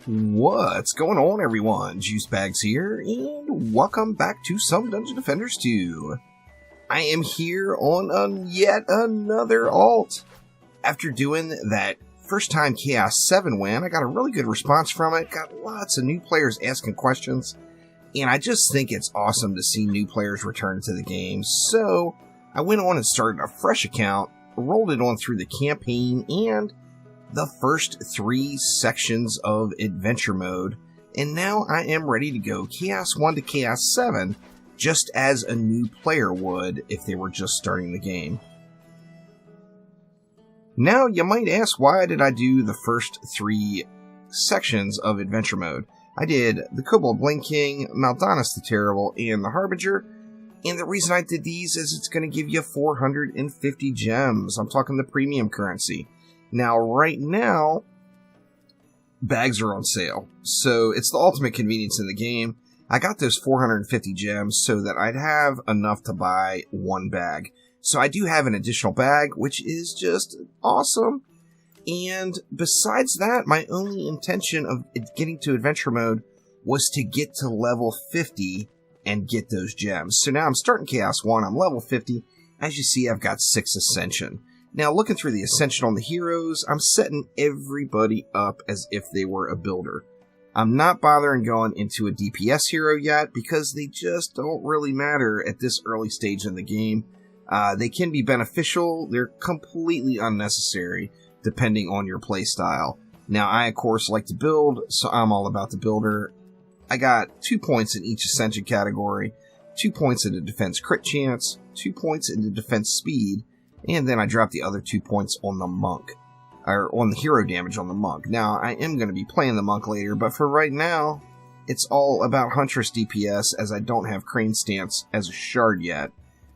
What's going on, everyone? Juicebags here, and welcome back to some Dungeon Defenders 2. I am here on yet another alt. After doing that first time Chaos 7 win, I got a really good response from it, got lots of new players asking questions, and I just think it's awesome to see new players return to the game. So I went on and started a fresh account, rolled it on through the campaign, and the first 3 sections of adventure mode, and now I am ready to go Chaos 1 to Chaos 7 just as a new player would if they were just starting the game. Now you might ask, why did I do the first 3 sections of adventure mode? I did the Kobold Blink King, Maldonis the Terrible, and the Harbinger, and the reason I did these is it's going to give you 450 gems. I'm talking the premium currency. Now, right now, bags are on sale, so it's the ultimate convenience in the game. I got those 450 gems so that I'd have enough to buy 1 bag. So I do have an additional bag, which is just awesome. And besides that, my only intention of getting to adventure mode was to get to level 50 and get those gems. So now I'm starting Chaos 1, I'm level 50. As you see, I've got 6 Ascension. Now, looking through the Ascension on the heroes, I'm setting everybody up as if they were a builder. I'm not bothering going into a DPS hero yet because they just don't really matter at this early stage in the game. They can be beneficial, they're completely unnecessary depending on your playstyle. Now, I of course like to build, so I'm all about the builder. I got 2 points in each Ascension category, 2 points into defense crit chance, 2 points into defense speed, and then I dropped the other 2 points on the monk, or on the hero damage on the monk. Now, I am going to be playing the monk later, but for right now, it's all about Huntress DPS, as I don't have Crane Stance as a shard yet.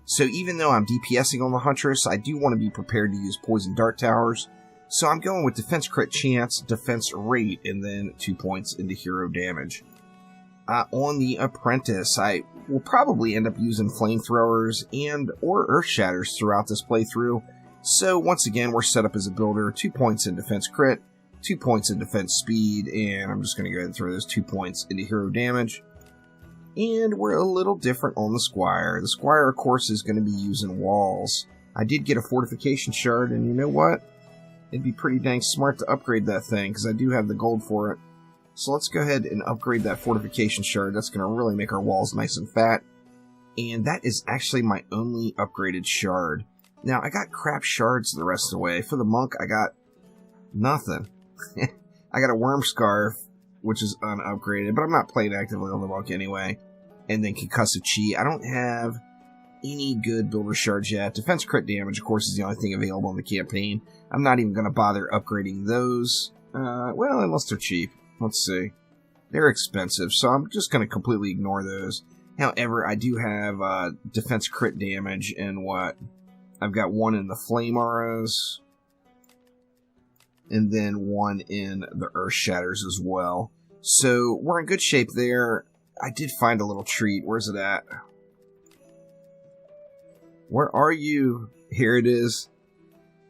So even though I'm DPSing on the Huntress, I do want to be prepared to use Poison Dart Towers. So I'm going with Defense Crit Chance, Defense Rate, and then 2 points into hero damage. On the Apprentice, I will probably end up using Flamethrowers and or Earth Shatters throughout this playthrough. So once again, we're set up as a builder, 2 points in Defense Crit, 2 points in Defense Speed, and I'm just going to go ahead and throw those 2 points into hero damage. And we're a little different on the Squire. The Squire, of course, is going to be using walls. I did get a Fortification Shard, and you know what? It'd be pretty dang smart to upgrade that thing, because I do have the gold for it. So let's go ahead and upgrade that Fortification Shard. That's going to really make our walls nice and fat. And that is actually my only upgraded shard. Now, I got crap shards the rest of the way. For the monk, I got nothing. I got a Worm Scarf, which is unupgraded, but I'm not playing actively on the monk anyway. And then Concussive Chi. I don't have any good builder shards yet. Defense crit damage, of course, is the only thing available in the campaign. I'm not even going to bother upgrading those. Well, unless they're cheap. Let's see. They're expensive, so I'm just going to completely ignore those. However, I do have defense crit damage and what? I've got 1 in the Flame Auras, and then 1 in the Earth Shatters as well. So we're in good shape there. I did find a little treat. Where's it at? Where are you? Here it is.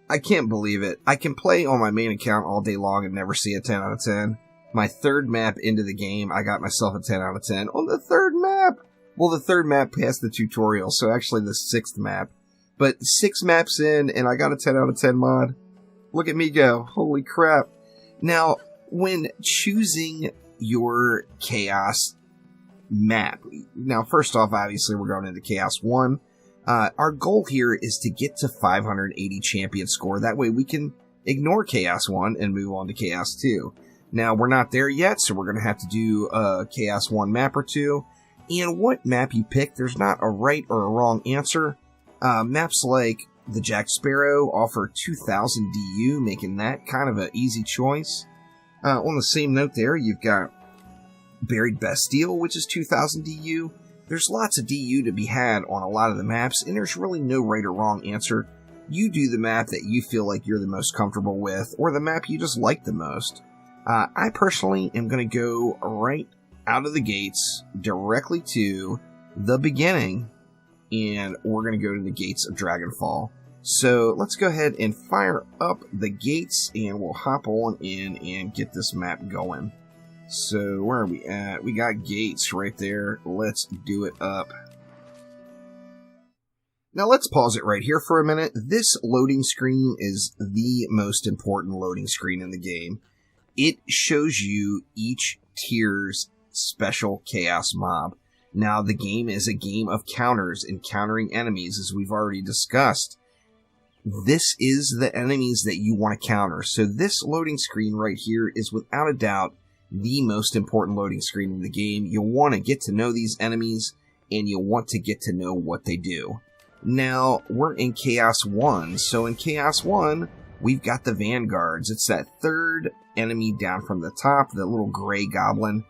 I can't believe it. I can play on my main account all day long and never see a 10 out of 10. My 3rd map into the game, I got myself a 10 out of 10 on the 3rd map. Well, the 3rd map passed the tutorial, so actually the 6th map. But 6 maps in, and I got a 10 out of 10 mod. Look at me go. Holy crap. Now, when choosing your Chaos map, now first off, obviously we're going into Chaos 1. Our goal here is to get to 580 champion score. That way we can ignore Chaos 1 and move on to Chaos 2. Now, we're not there yet, so we're going to have to do a Chaos 1 map or 2. And what map you pick, there's not a right or a wrong answer. Maps like the Jack Sparrow offer 2000 DU, making that kind of an easy choice. On the same note there, you've got Buried Bastille, which is 2000 DU. There's lots of DU to be had on a lot of the maps, and there's really no right or wrong answer. You do the map that you feel like you're the most comfortable with, or the map you just like the most. I personally am going to go right out of the gates directly to the beginning, and we're going to go to the gates of Dragonfall. So let's go ahead and fire up the gates, and we'll hop on in and get this map going. So where are we at? We got gates right there. Let's do it up. Now let's pause it right here for a minute. This loading screen is the most important loading screen in the game. It shows you each tier's special chaos mob. Now the game is a game of counters and countering enemies, as we've already discussed. This is the enemies that you want to counter. So this loading screen right here is without a doubt the most important loading screen in the game. You'll want to get to know these enemies, and you'll want to get to know what they do. Now, we're in Chaos 1. So in Chaos 1, we've got the Vanguards. It's that third enemy down from the top, the little gray goblin.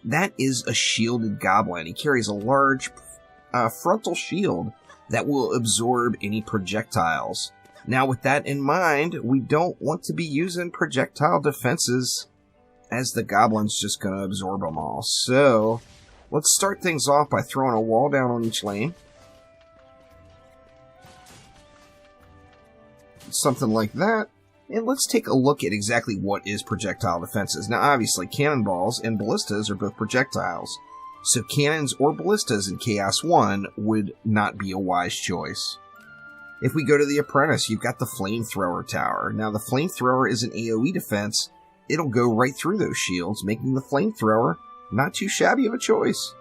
That is a shielded goblin. He carries a large frontal shield that will absorb any projectiles. Now, with that in mind, we don't want to be using projectile defenses, as the goblin's just going to absorb them all. So, let's start things off by throwing a wall down on each lane. Something like that. And let's take a look at exactly what is projectile defenses. Now, obviously, cannonballs and ballistas are both projectiles. So cannons or ballistas in Chaos 1 would not be a wise choice. If we go to the Apprentice, you've got the Flamethrower Tower. Now, the Flamethrower is an AoE defense. It'll go right through those shields, making the Flamethrower not too shabby of a choice.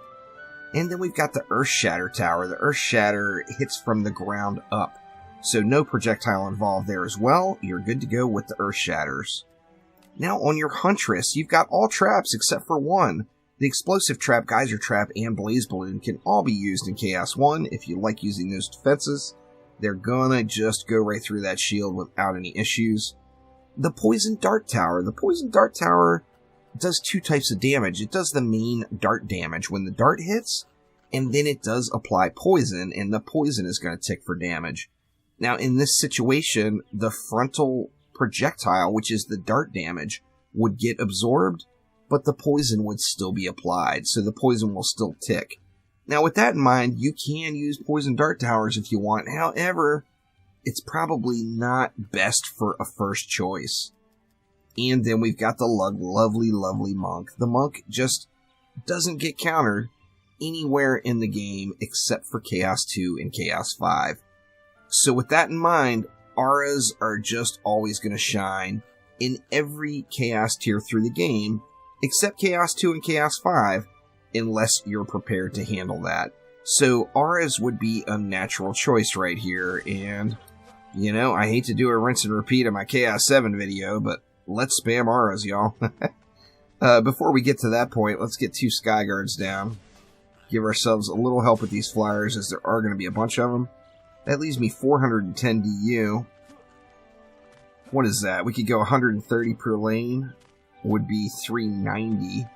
And then we've got the Earth Shatter Tower. The Earth Shatter hits from the ground up. So no projectile involved there as well. You're good to go with the Earth Shatters. Now on your Huntress, you've got all traps except for one. The Explosive Trap, Geyser Trap, and Blaze Balloon can all be used in Chaos 1 if you like using those defenses. They're gonna just go right through that shield without any issues. The Poison Dart Tower. The Poison Dart Tower does two types of damage. It does the main dart damage when the dart hits, and then it does apply poison, and the poison is going to tick for damage. Now, in this situation, the frontal projectile, which is the dart damage, would get absorbed, but the poison would still be applied, so the poison will still tick. Now, with that in mind, you can use poison dart towers if you want. However, it's probably not best for a first choice. And then we've got the lovely monk. The monk just doesn't get countered anywhere in the game except for Chaos 2 and Chaos 5. So with that in mind, auras are just always going to shine in every Chaos tier through the game, except Chaos 2 and Chaos 5, unless you're prepared to handle that. So auras would be a natural choice right here, and, you know, I hate to do a rinse and repeat of my Chaos 7 video, but let's spam auras, y'all. Before we get to that point, let's get 2 Sky Guards down. Give ourselves a little help with these flyers, as there are going to be a bunch of them. That leaves me 410 DU. What is that? We could go 130 per lane. Would be 390.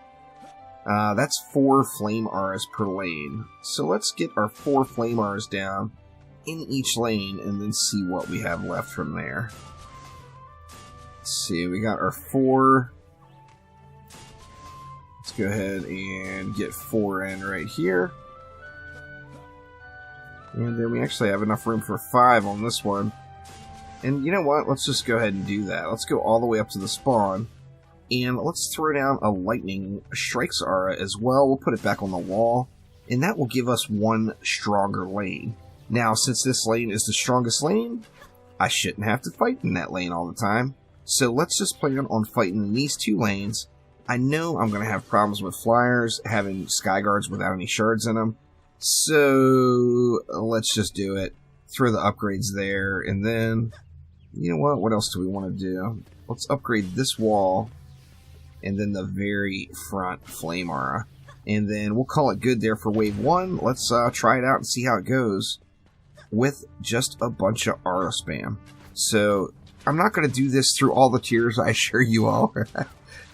That's 4 flame auras per lane. So let's get our 4 flame auras down in each lane and then see what we have left from there. Let's see, we got our 4. Let's go ahead and get 4 in right here. And then we actually have enough room for 5 on this one. And you know what? Let's just go ahead and do that. Let's go all the way up to the spawn. And let's throw down a Lightning Strikes Aura as well. We'll put it back on the wall. And that will give us 1 stronger lane. Now, since this lane is the strongest lane, I shouldn't have to fight in that lane all the time. So let's just plan on fighting in these 2 lanes. I know I'm going to have problems with flyers, having Sky Guards without any shards in them. So let's just do it. Throw the upgrades there, and then, you know what? What else do we want to do? Let's upgrade this wall, and then the very front flame aura. And then we'll call it good there for wave 1. Let's try it out and see how it goes with just a bunch of aura spam. So I'm not going to do this through all the tiers, I assure you all.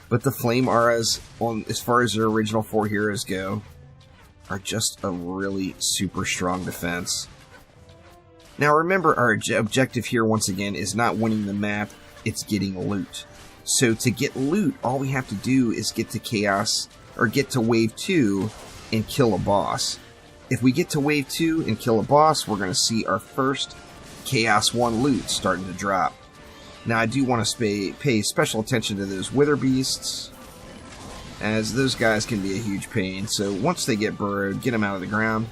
But the flame auras, on as far as their original 4 heroes go, are just a really super strong defense. Now remember, our objective here once again is not winning the map, it's getting loot. So to get loot, all we have to do is get to Chaos, or get to Wave 2 and kill a boss. If we get to Wave 2 and kill a boss, we're going to see our first Chaos 1 loot starting to drop. Now I do want to pay special attention to those Wither Beasts, as those guys can be a huge pain. So once they get burrowed, get them out of the ground.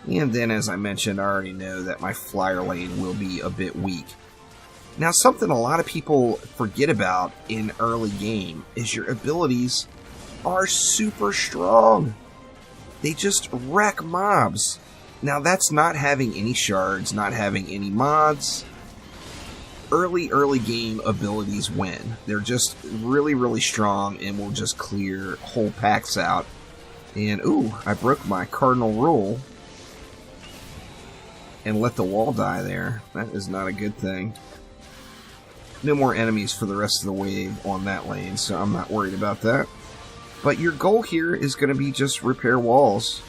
And then, as I mentioned, I already know that my flyer lane will be a bit weak. Now, something a lot of people forget about in early game is your abilities are super strong. They just wreck mobs. Now, that's not having any shards, not having any mods. Early game abilities win. They're just really, really strong and will just clear whole packs out. And, ooh, I broke my cardinal rule and let the wall die there. That is not a good thing. No more enemies for the rest of the wave on that lane, so I'm not worried about that. But your goal here is going to be just repair walls.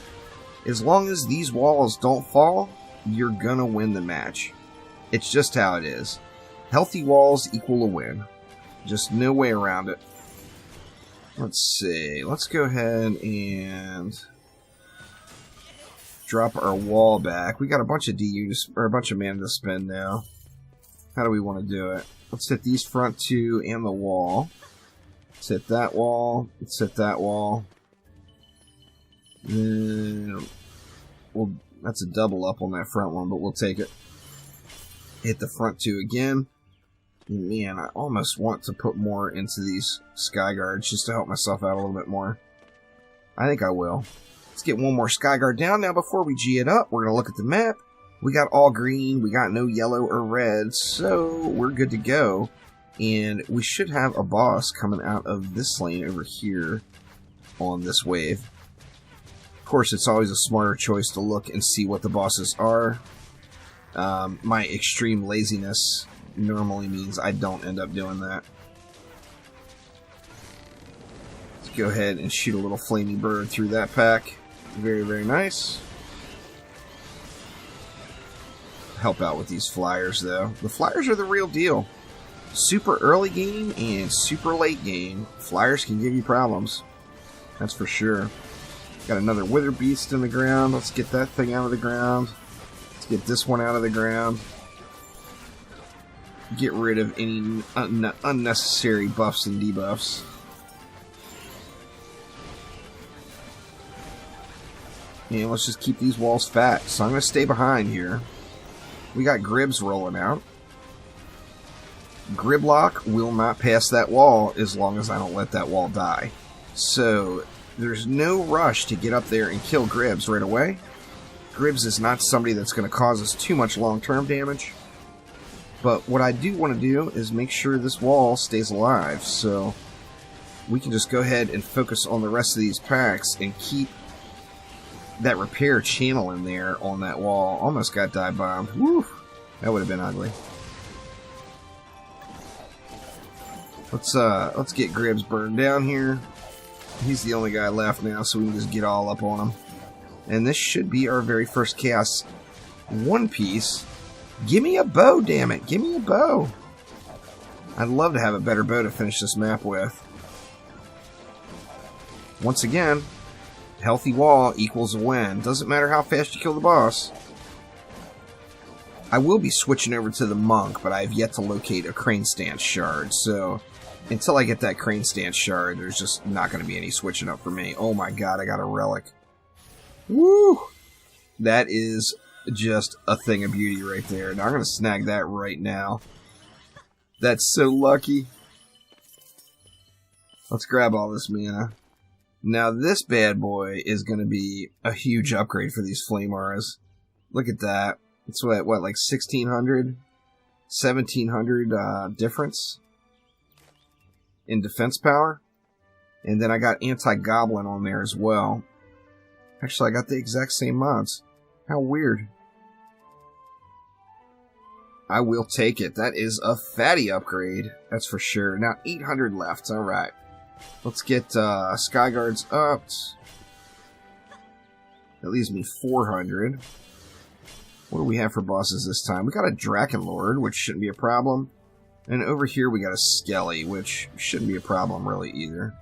As long as these walls don't fall, you're going to win the match. It's just how it is. Healthy walls equal a win. Just no way around it. Let's see. Let's go ahead and drop our wall back. We got a bunch of or a bunch of mana to spend now. How do we want to do it? Let's hit these front two and the wall. Let's hit that wall. Let's hit that wall. Well, that's a double up on that front one, but we'll take it. Hit the front two again. Man, I almost want to put more into these sky guards just to help myself out a little bit more. I think I will. Let's get one more sky guard down. Now, before we G it up, we're going to look at the map. We got all green. We got no yellow or red, so we're good to go. And we should have a boss coming out of this lane over here on this wave. Of course, it's always a smarter choice to look and see what the bosses are. My extreme laziness normally means I don't end up doing that. Let's go ahead and shoot a little flamey bird through that pack. Very, very nice. Help out with these flyers, though. The flyers are the real deal. Super early game and super late game, flyers can give you problems. That's for sure. Got another wither beast in the ground. Let's get that thing out of the ground. Let's get this one out of the ground. Get rid of any unnecessary buffs and debuffs. And let's just keep these walls fat. So I'm going to stay behind here. We got Gribs rolling out. Griblock will not pass that wall as long as I don't let that wall die. So there's no rush to get up there and kill Gribs right away. Gribs is not somebody that's going to cause us too much long-term damage. But what I do want to do is make sure this wall stays alive. So we can just go ahead and focus on the rest of these packs and keep that repair channel in there on that wall. Almost got dive bombed. Woo! That would have been ugly. Let's get Gribs burned down here. He's the only guy left now, so we can just get all up on him. And this should be our very first chaos one piece. Give me a bow, damn it! Give me a bow. I'd love to have a better bow to finish this map with. Once again, healthy wall equals a win. Doesn't matter how fast you kill the boss. I will be switching over to the monk, but I have yet to locate a crane stance shard, so until I get that crane stance shard, there's just not going to be any switching up for me. Oh my god, I got a relic. Woo! That is just a thing of beauty right there. Now I'm going to snag that right now. That's so lucky. Let's grab all this mana. Now this bad boy is going to be a huge upgrade for these flame auras. Look at that. It's what like 1600? 1700 difference in defense power. And then I got anti-goblin on there as well. Actually, I got the exact same mods. How weird. I will take it. That is a fatty upgrade. That's for sure. Now, 800 left. Alright. Let's get Sky Guards up. That leaves me 400. What do we have for bosses this time? We got a Drakenlord, which shouldn't be a problem. And over here we got a Skelly, which shouldn't be a problem really either.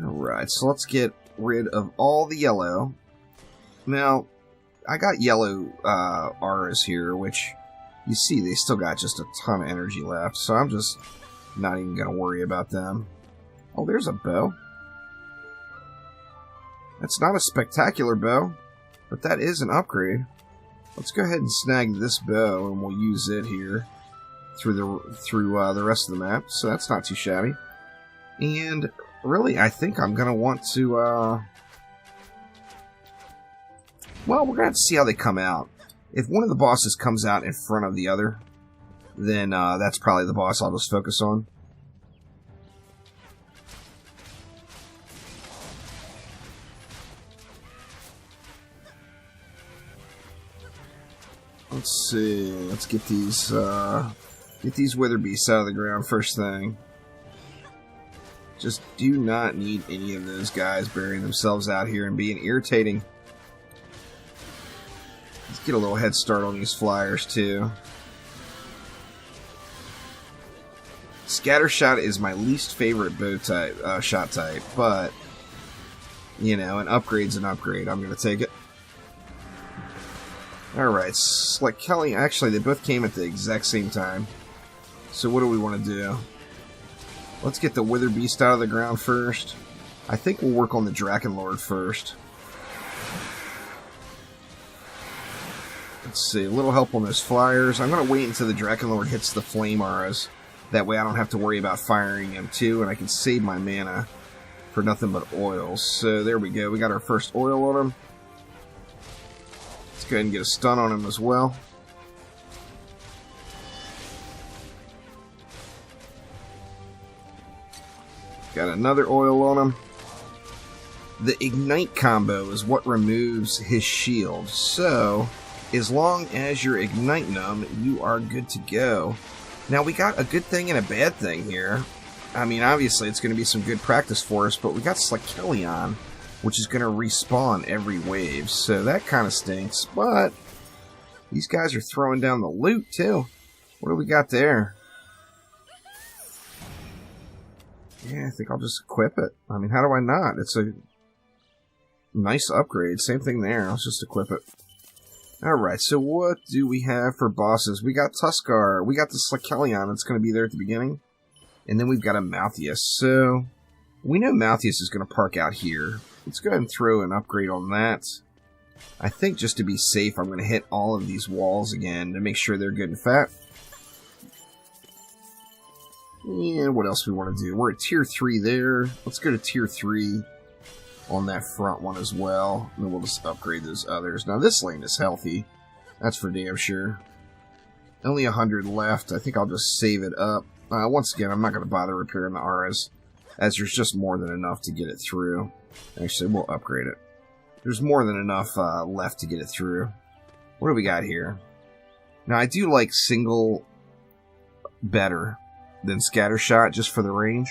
Alright, so let's get rid of all the yellow. Now, I got yellow auras here, which you see they still got just a ton of energy left, so I'm just not even going to worry about them. Oh, there's a bow. That's not a spectacular bow, but that is an upgrade. Let's go ahead and snag this bow, and we'll use it here through the rest of the map. So that's not too shabby. And really, I think I'm gonna want to. Well, we're gonna have to see how they come out. If one of the bosses comes out in front of the other, then that's probably the boss I'll just focus on. Let's see. Let's get these wither beasts out of the ground first thing. Just do not need any of those guys burying themselves out here and being irritating. Let's get a little head start on these flyers too. Scattershot is my least favorite bow type, shot type, but you know, an upgrade's an upgrade. I'm gonna take it. Alright, Slick Kelly, actually they both came at the exact same time. So what do we want to do? Let's get the Wither Beast out of the ground first. I think we'll work on the Drakenlord first. Let's see, a little help on those flyers. I'm going to wait until the Drakenlord hits the flame auras. That way I don't have to worry about firing him too, and I can save my mana for nothing but oils. So there we go, we got our first oil on him. Let's go ahead and get a stun on him as well. Got another oil on him. The Ignite combo is what removes his shield. So, as long as you're igniting him, you are good to go. Now, we got a good thing and a bad thing here. I mean, obviously, it's going to be some good practice for us, but we got Slakelion, which is going to respawn every wave. So, that kind of stinks. But, these guys are throwing down the loot, too. What do we got there? Yeah, I think I'll just equip it. I mean, how do I not? It's a nice upgrade. Same thing there. Let's just equip it. Alright, so what do we have for bosses? We got Tuskar. We got the Slakelion that's going to be there at the beginning. And then we've got a Malthius. So, we know Malthius is going to park out here. Let's go ahead and throw an upgrade on that. I think just to be safe, I'm going to hit all of these walls again to make sure they're good and fat. And what else we want to do? We're at tier 3 there. Let's go to tier 3 on that front one as well. And then we'll just upgrade those others. Now this lane is healthy. That's for damn sure. Only 100 left. I think I'll just save it up. Once again, I'm not going to bother repairing the auras, as there's just more than enough to get it through. Actually, we'll upgrade it. There's more than enough left to get it through. What do we got here? Now, I do like single better than Scattershot, just for the range.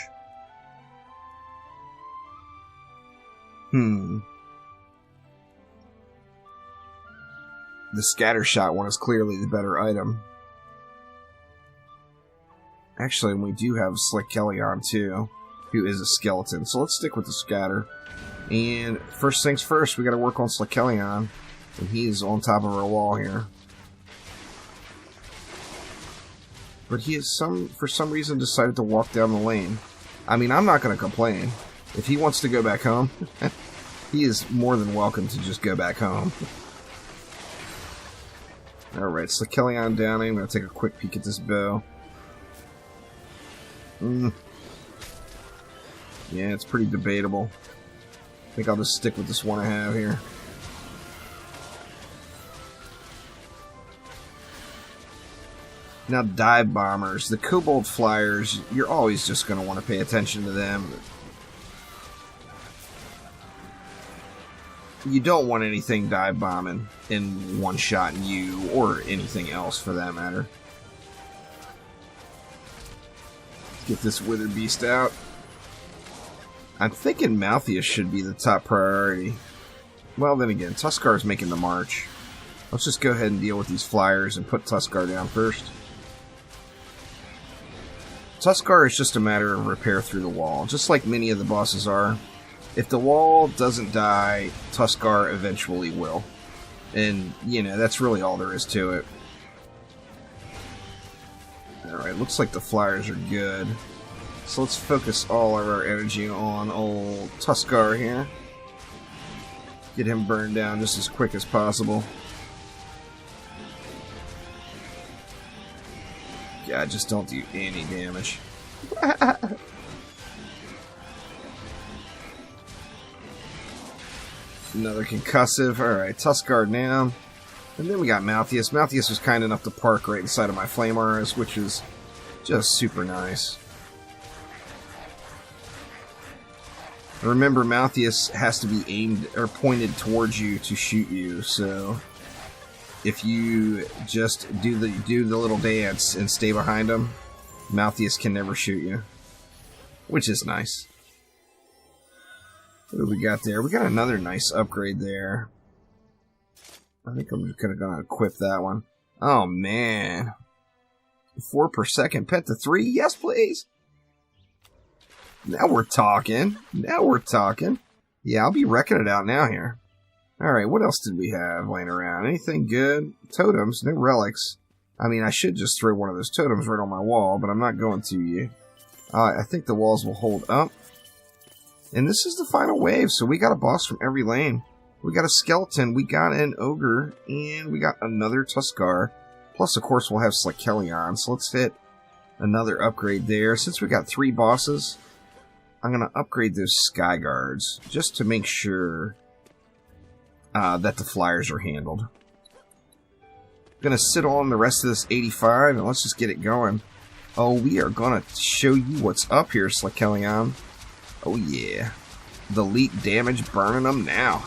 The Scattershot one is clearly the better item. Actually, we do have Slakelion too, who is a skeleton. So let's stick with the Scatter. And first things first, we got to work on Slakelion, and he's on top of our wall here. But he has for some reason decided to walk down the lane. I mean, I'm not going to complain. If he wants to go back home, he is more than welcome to just go back home. Alright, Slakelion down. I'm going to take a quick peek at this bow. Yeah, it's pretty debatable. I think I'll just stick with this one I have here. Now, dive bombers, the kobold flyers, you're always just going to want to pay attention to them. You don't want anything dive bombing in one-shot you, or anything else for that matter. Let's get this Wither Beast out. I'm thinking Malthius should be the top priority. Well, then again, Tuskar's making the march. Let's just go ahead and deal with these flyers and put Tuskar down first. Tuskar is just a matter of repair through the wall, just like many of the bosses are. If the wall doesn't die, Tuskar eventually will. And, you know, that's really all there is to it. Alright, looks like the flyers are good. So let's focus all of our energy on old Tuskar here. Get him burned down just as quick as possible. God, just don't do any damage. Another concussive. Alright, Tuskar down. And then we got Malthius. Malthius was kind enough to park right inside of my Flame Auras, which is just super nice. Remember, Malthius has to be aimed or pointed towards you to shoot you, so if you just do the little dance and stay behind him, Malthius can never shoot you, which is nice. What do we got there? We got another nice upgrade there. I think I'm just gonna equip that one. Oh man, 4 per second, pet to 3. Yes, please. Now we're talking. Now we're talking. Yeah, I'll be wrecking it out now here. Alright, what else did we have laying around? Anything good? Totems, no relics. I mean, I should just throw one of those totems right on my wall, but I'm not going to yet. I think the walls will hold up. And this is the final wave, so we got a boss from every lane. We got a skeleton, we got an ogre, and we got another Tuskar. Plus, of course, we'll have Slakelion, so let's hit another upgrade there. Since we got 3 bosses, I'm going to upgrade those Sky Guards, just to make sure that the flyers are handled. Going to sit on the rest of this 85, and let's just get it going. Oh, we are going to show you what's up here, Slakelion. Oh yeah. The elite damage burning them now.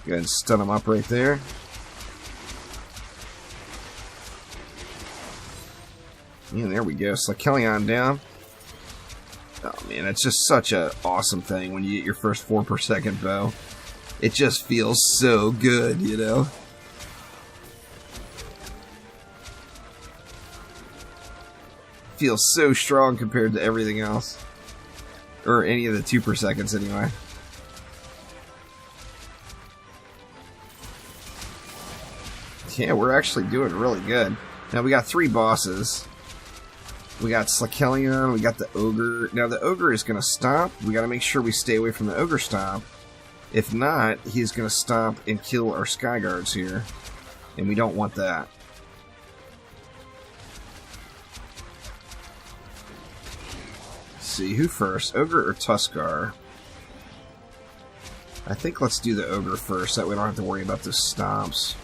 Go ahead and stun them up right there. And there we go. Slakelion down. Oh man, it's just such a awesome thing when you get your first 4 per second bow. It just feels so good, you know? Feels so strong compared to everything else. Or any of the 2 per seconds anyway. Yeah, we're actually doing really good. Now we got 3 bosses. We got Slakelion, we got the Ogre. Now the Ogre is going to stop. We got to make sure we stay away from the Ogre stomp. If not, he's going to stop and kill our Sky Guards here. And we don't want that. Let's see, who first? Ogre or Tuskar? I think let's do the Ogre first. That way we don't have to worry about the stomps.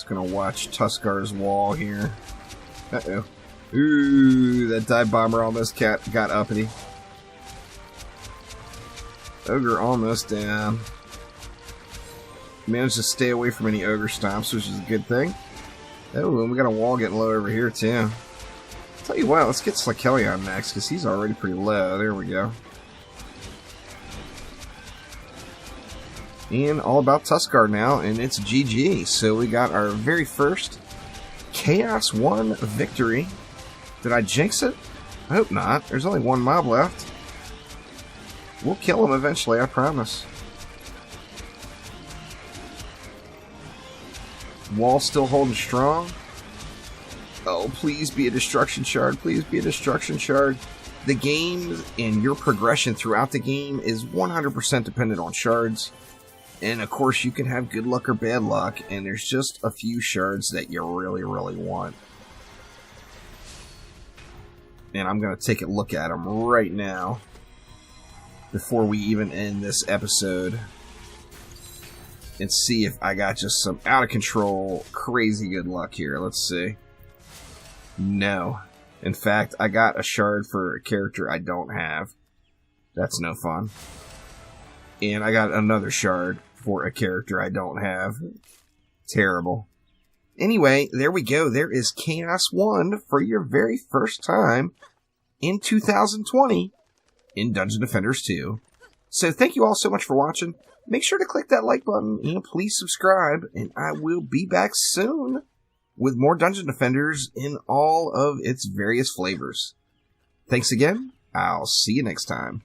Gonna watch Tuskar's wall here. Uh-oh. Ooh, that dive bomber almost got uppity. Ogre almost down. Managed to stay away from any ogre stomps, which is a good thing. Oh, and we got a wall getting low over here too. Tell you what, let's get Slakelion next, because he's already pretty low. There we go. And all about Tuskar now, and it's GG. So we got our very first Chaos 1 victory. Did I jinx it? I hope not. There's only 1 mob left. We'll kill him eventually, I promise. Wall still holding strong. Oh, please be a destruction shard. Please be a destruction shard. The game and your progression throughout the game is 100% dependent on shards. And of course, you can have good luck or bad luck, and there's just a few shards that you really, really want. And I'm going to take a look at them right now, before we even end this episode, and see if I got just some out of control, crazy good luck here. Let's see. No. In fact, I got a shard for a character I don't have. That's no fun. And I got another shard for a character I don't have. Terrible. Anyway, there we go. There is Chaos 1 for your very first time in 2020 in Dungeon Defenders 2. So thank you all so much for watching. Make sure to click that like button and please subscribe. And I will be back soon with more Dungeon Defenders in all of its various flavors. Thanks again. I'll see you next time.